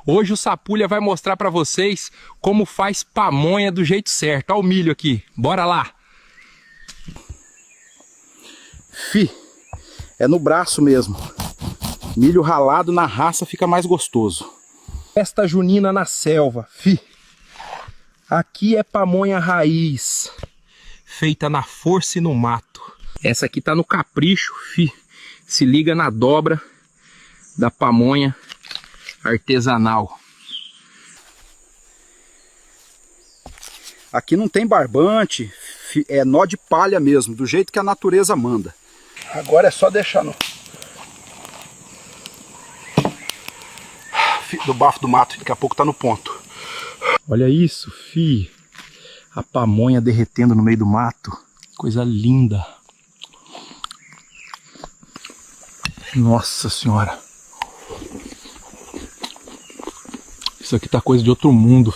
Hoje o Sapulha vai mostrar pra vocês como faz pamonha do jeito certo. Olha o milho aqui, bora lá. É no braço mesmo. Milho ralado na raça fica mais gostoso. Festa junina na selva, Aqui é pamonha raiz, feita na força e no mato. Essa aqui tá no capricho, Se liga na dobra da pamonha artesanal. Aqui não tem barbante, é nó de palha mesmo, do jeito que a natureza manda. Agora é só deixar do bafo do mato, daqui a pouco tá no ponto. Olha isso, a pamonha derretendo no meio do mato, coisa linda. Nossa senhora. Isso aqui tá coisa de outro mundo,